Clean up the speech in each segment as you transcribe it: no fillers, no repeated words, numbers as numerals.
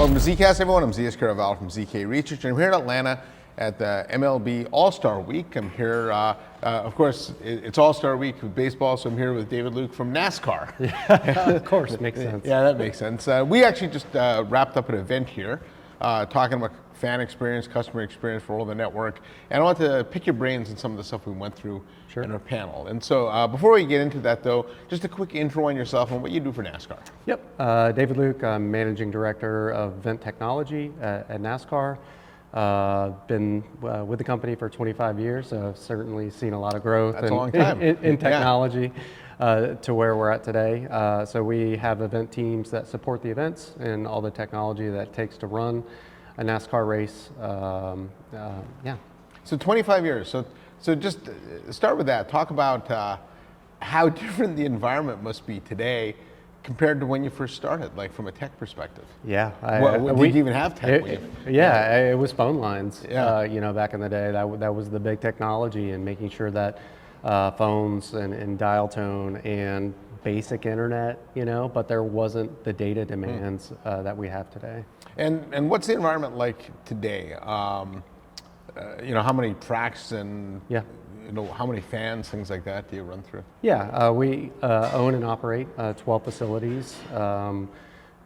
Welcome to ZKast, everyone. I'm ZKast from ZK Research, and I'm here in Atlanta at the MLB All-Star Week. I'm here, of course, it's All-Star Week with baseball, so I'm here with David Luke from NASCAR. Yeah, of course, it makes sense. Yeah, that makes sense. We actually just wrapped up an event here, talking about fan experience, customer experience for all the network, and I want to pick your brains on some of the stuff we went through in our panel. And so before we get into that though, just a quick intro on yourself and what you do for NASCAR. Yep, David Luke, I'm Managing Director of Event Technology at NASCAR. Been with the company for 25 years, so I've certainly seen a lot of growth in technology to where we're at today. So we have event teams that support the events and all the technology that it takes to run a NASCAR race. So 25 years. So just start with that. Talk about how different the environment must be today compared to when you first started, like from a tech perspective. Yeah. Did you even have tech? It was phone lines. Yeah. Back in the day, that was the big technology, and making sure that phones and dial tone and basic internet, but there wasn't the data demands that we have today. And what's the environment like today? How many tracks and how many fans, things like that, do you run through? Yeah, we own and operate 12 facilities,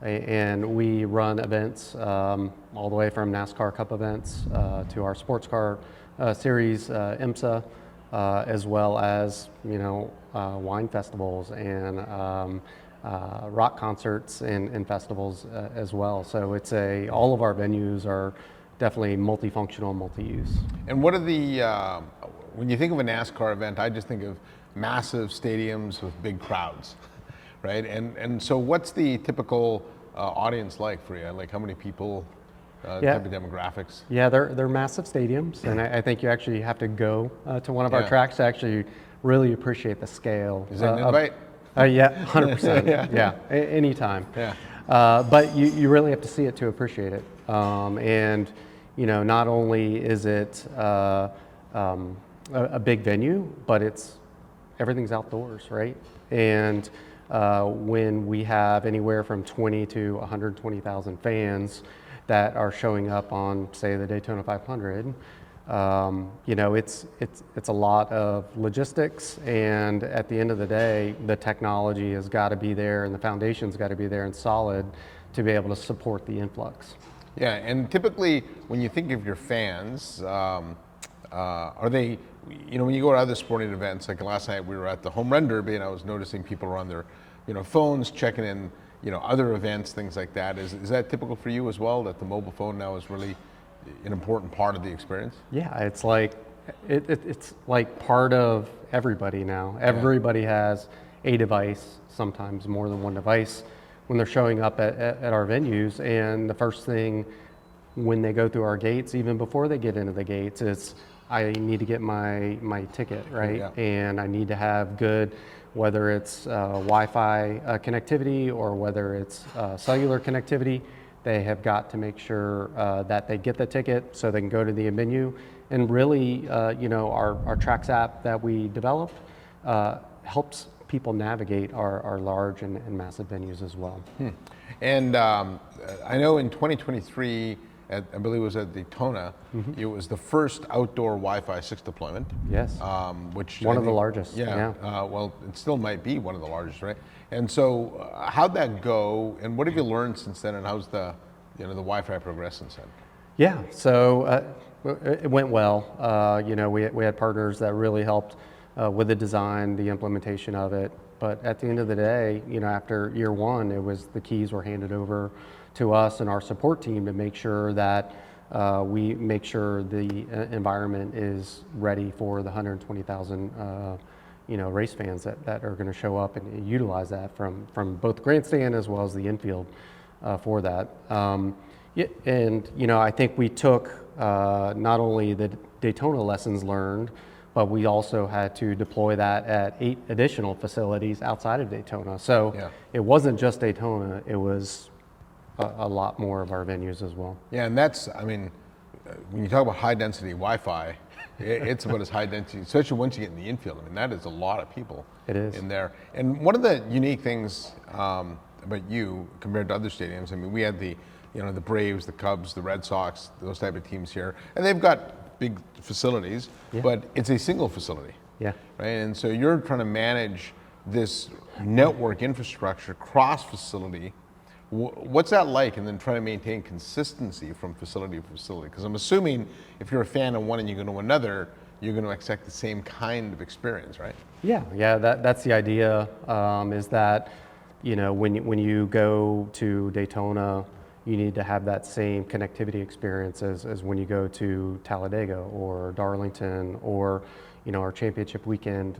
and we run events all the way from NASCAR Cup events to our sports car series, IMSA, as well as wine festivals and rock concerts and festivals as well. So it's all of our venues are definitely multifunctional, multi-use. And what are the, when you think of a NASCAR event, I just think of massive stadiums with big crowds, right? And so what's the typical audience like for you? Like how many people, type of demographics? Yeah, they're massive stadiums, and I think you actually have to go to one of our tracks to actually really appreciate the scale. Is that an invite? Yeah, 100%. Yeah, anytime. Yeah. But you really have to see it to appreciate it. And not only is it a big venue, but everything's outdoors, right? And when we have anywhere from 20 to 120,000 fans that are showing up on, say, the Daytona 500, it's a lot of logistics, and at the end of the day, the technology has got to be there and the foundation's got to be there and solid to be able to support the influx. Yeah, and typically when you think of your fans, are they, when you go to other sporting events, like last night we were at the Home Run Derby and I was noticing people are on their, phones checking in, other events, things like that. Is that typical for you as well, that the mobile phone now is really an important part of the experience? Yeah, it's like it's like part of everybody now. Everybody has a device, sometimes more than one device, when they're showing up at our venues. And the first thing when they go through our gates, even before they get into the gates, is I need to get my ticket, right? Yeah. And I need to have good, whether it's Wi-Fi connectivity or whether it's cellular connectivity. They have got to make sure that they get the ticket so they can go to the venue. And really, our Tracks app that we developed helps people navigate our large and massive venues as well. And I know in 2023, I believe it was at Daytona, it was the first outdoor Wi-Fi 6 deployment. Yes. Which one of the largest. Yeah. Well, it still might be one of the largest, right? And so, how'd that go? And what have you learned since then? And how's the Wi-Fi progressed since then? Yeah. So it went well. We had partners that really helped with the design, the implementation of it. But at the end of the day, after year one, the keys were handed over to us and our support team to make sure that we make sure the environment is ready for the 120,000 race fans that are going to show up and utilize that from both grandstand as well as the infield for that. I think we took not only the Daytona lessons learned, but we also had to deploy that at 8 additional facilities outside of Daytona. So it wasn't just Daytona, it was a lot more of our venues as well. Yeah, and that's, when you talk about high density Wi-Fi, it's about as high density, especially once you get in the infield. That is a lot of people in there. And one of the unique things about you compared to other stadiums, we had the the Braves, the Cubs, the Red Sox, those type of teams here, and they've got big facilities, but it's a single facility. Yeah. Right, and so you're trying to manage this network infrastructure cross facility. What's that like, and then try to maintain consistency from facility to facility? Because I'm assuming if you're a fan of one and you go to another, you're going to expect the same kind of experience, right? Yeah. That's the idea. Is that when you go to Daytona, you need to have that same connectivity experience as when you go to Talladega or Darlington or our championship weekend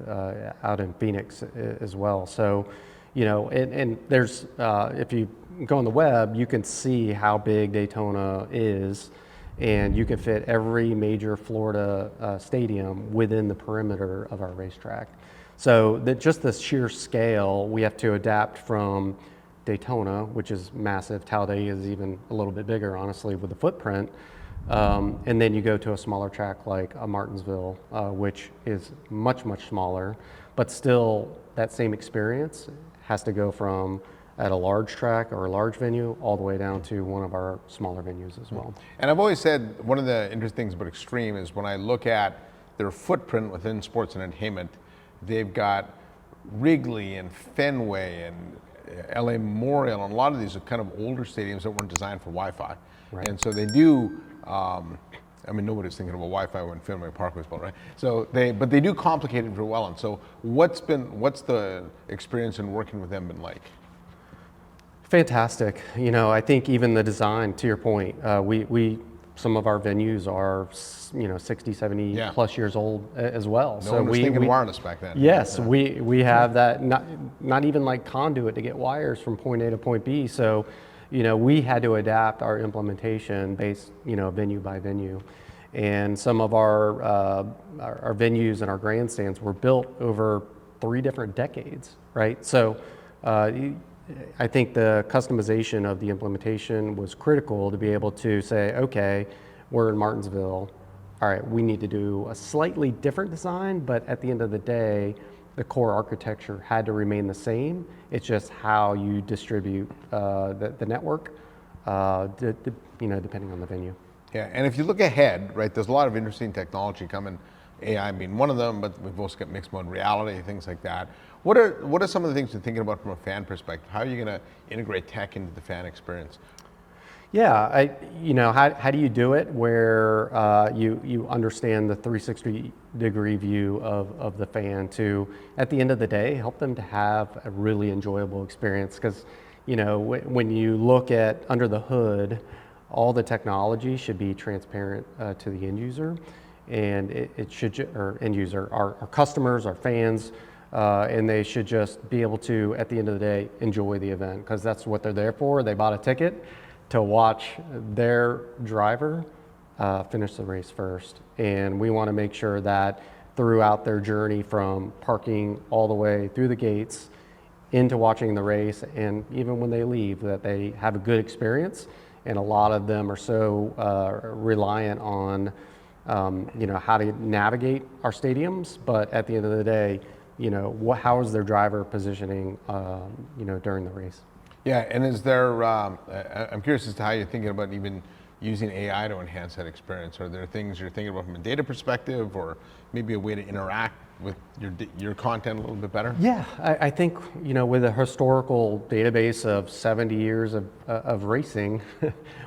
out in Phoenix as well. So, and there's if you go on the web, you can see how big Daytona is, and you can fit every major Florida stadium within the perimeter of our racetrack. So that just the sheer scale, we have to adapt from Daytona, which is massive. Talladega is even a little bit bigger, honestly, with the footprint. And then you go to a smaller track like Martinsville, which is much, much smaller, but still that same experience has to go from at a large track or a large venue all the way down to one of our smaller venues as well. And I've always said one of the interesting things about Extreme is when I look at their footprint within sports and entertainment, they've got Wrigley and Fenway and LA Memorial, and a lot of these are kind of older stadiums that weren't designed for Wi-Fi. Right. And so they do, nobody's thinking about Wi-Fi when Fenway Park was built, right? So but they do complicate it very well. And so what's the experience in working with them been like? Fantastic. I think even the design, to your point, some of our venues are 60, 70 plus years old as well. No one was thinking wireless back then. Yes, we have that, not even like conduit to get wires from point A to point B. So, we had to adapt our implementation based, venue by venue. And some of our venues and our grandstands were built over 3 different decades, right? So I think the customization of the implementation was critical to be able to say, okay, we're in Martinsville. All right, we need to do a slightly different design, but at the end of the day, the core architecture had to remain the same. It's just how you distribute the network, depending on the venue. Yeah, and if you look ahead, right, there's a lot of interesting technology coming, AI being one of them, but we've also got mixed mode reality, things like that. What are some of the things you're thinking about from a fan perspective? How are you going to integrate tech into the fan experience? Yeah, how do you do it where you understand the 360-degree view of the fan to, at the end of the day, help them to have a really enjoyable experience? Because, when you look at under the hood, all the technology should be transparent to the end user, and it should, or end user, our customers, our fans, and they should just be able to, at the end of the day, enjoy the event, because that's what they're there for. They bought a ticket to watch their driver finish the race first. And we want to make sure that throughout their journey from parking all the way through the gates into watching the race, and even when they leave, that they have a good experience. And a lot of them are so reliant on how to navigate our stadiums, but at the end of the day, how is their driver positioning, during the race? Yeah, and is there, I'm curious as to how you're thinking about even using AI to enhance that experience. Are there things you're thinking about from a data perspective, or maybe a way to interact with your content a little bit better? Yeah, I think, with a historical database of 70 years of racing,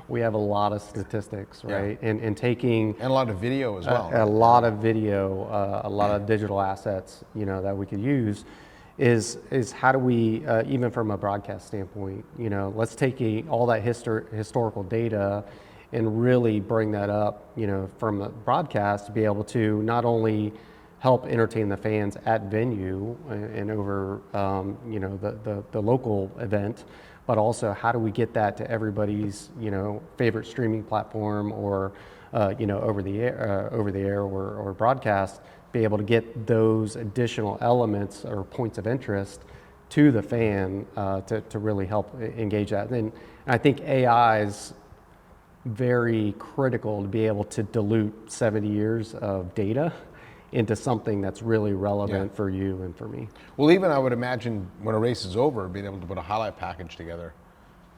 we have a lot of statistics, right? Yeah. And taking... And a lot of video as well. A lot of video, a lot of digital assets, that we could use. Is how do we, even from a broadcast standpoint, let's take all that historical data and really bring that up, from the broadcast to be able to not only help entertain the fans at venue and over, the local event, but also how do we get that to everybody's, favorite streaming platform or, over the air or broadcast, be able to get those additional elements or points of interest to the fan to really help engage that. And I think AI is very critical to be able to dilute 70 years of data into something that's really relevant for you and for me. Well, even I would imagine when a race is over, being able to put a highlight package together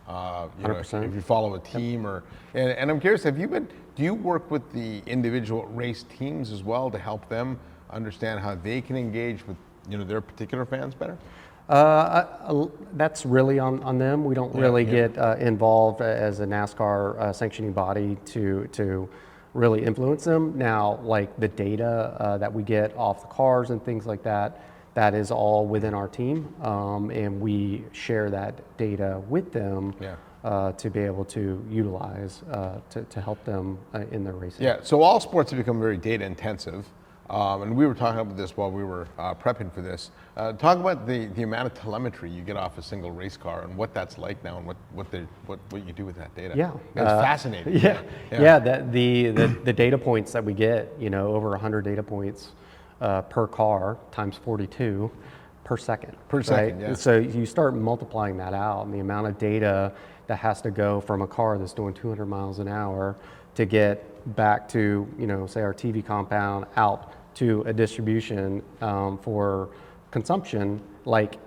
You know, 100%. if you follow a team, and I'm curious, do you work with the individual race teams as well to help them understand how they can engage with their particular fans better? That's really on them. We don't really get involved as a NASCAR sanctioning body to really influence them. Now, like the data that we get off the cars and things like that, that is all within our team, and we share that data with them to be able to utilize to help them in their racing. Yeah, so all sports have become very data intensive. And we were talking about this while we were prepping for this. Talk about the amount of telemetry you get off a single race car and what that's like now, and what you do with that data. Yeah, it's fascinating. The data points that we get, over 100 data points per car times 42 per second. Per second, right? yeah. So you start multiplying that out, and the amount of data that has to go from a car that's doing 200 miles an hour to get back to, say our TV compound out to a distribution for consumption, like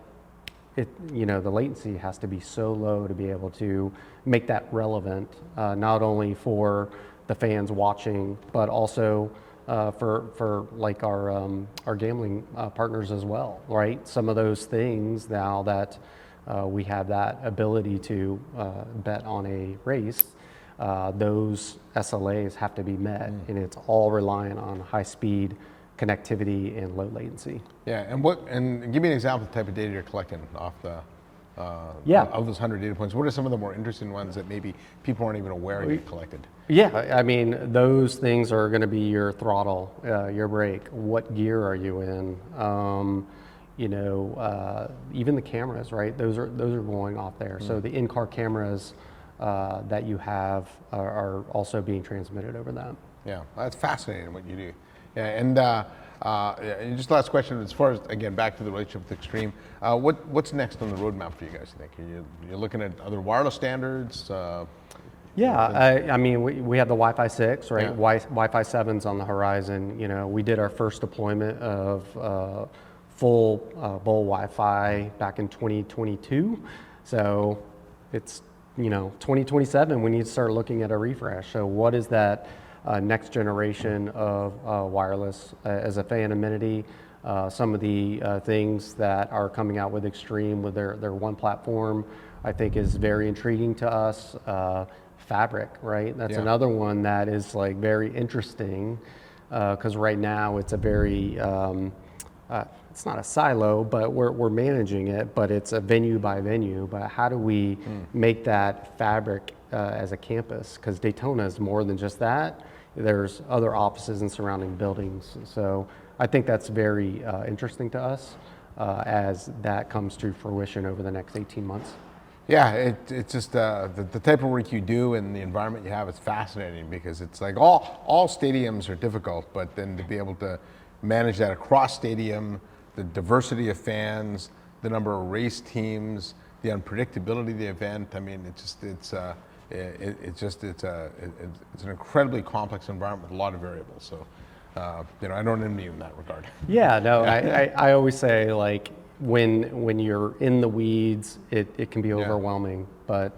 the latency has to be so low to be able to make that relevant, not only for the fans watching, but also for like our gambling partners as well, right? Some of those things now that we have that ability to bet on a race, those SLAs have to be met, and it's all reliant on high speed connectivity and low latency. Yeah, and give me an example of the type of data you're collecting off the of those 100 data points. What are some of the more interesting ones that maybe people aren't even aware you collected? Yeah, I mean, those things are going to be your throttle, your brake, what gear are you in, even the cameras, right? Those are going off there. So the in-car cameras that you have are also being transmitted over that. Yeah, that's fascinating what you do. Yeah, and just last question, as far as, again, back to the relationship with Extreme, what's next on the roadmap for you guys, you think? You're looking at other wireless standards? I mean, we have the Wi-Fi 6, right? Wi-Fi 7's on the horizon. We did our first deployment of full Bowl Wi-Fi back in 2022. So it's, 2027, we need to start looking at a refresh. So what is that next generation of wireless as a fan amenity? Some of the things that are coming out with Extreme with their one platform, I think is very intriguing to us. Fabric, right? That's another one that is like very interesting because right now it's a very, it's not a silo, but we're managing it, but it's a venue by venue. But how do we make that fabric as a campus? Because Daytona is more than just that. There's other offices and surrounding buildings. So I think that's very interesting to us as that comes to fruition over the next 18 months. Yeah, it's just the type of work you do and the environment you have is fascinating because it's like all stadiums are difficult, but then to be able to manage that across stadium, the diversity of fans, the number of race teams, the unpredictability of the event. I mean, it's an incredibly complex environment with a lot of variables. So, I don't envy you in that regard. Yeah, no, I always say like when you're in the weeds, it can be overwhelming. But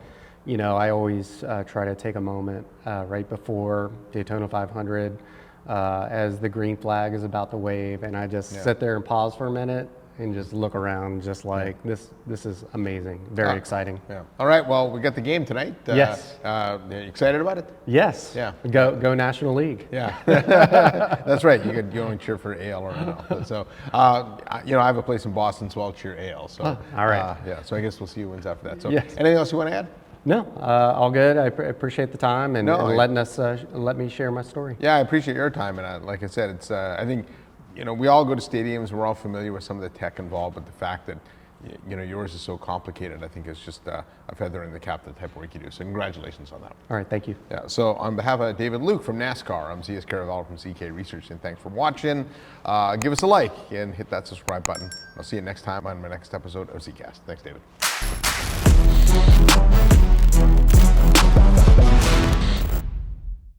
I always try to take a moment right before Daytona 500 as the green flag is about to wave, and I just sit there and pause for a minute and just look around, just like this is amazing, very exciting. Yeah. All right. Well, we got the game tonight. Yes. You excited about it? Yes. Yeah. Go National League. Yeah. That's right. You only cheer for AL or NL. So, I have a place in Boston, so I'll cheer AL. So. All right. So I guess we'll see who wins after that. So, yes. Anything else you want to add? No, all good. I appreciate the time and letting us let me share my story. Yeah, I appreciate your time, and like I said, it's I think we all go to stadiums. We're all familiar with some of the tech involved, but the fact that yours is so complicated, I think is just a feather in the cap of the type of work you do. So congratulations on that. All right, thank you. Yeah. So on behalf of David Luke from NASCAR, I'm ZKast from ZK Research, and thanks for watching. Give us a like and hit that subscribe button. I'll see you next time on my next episode of ZKast. Thanks, David.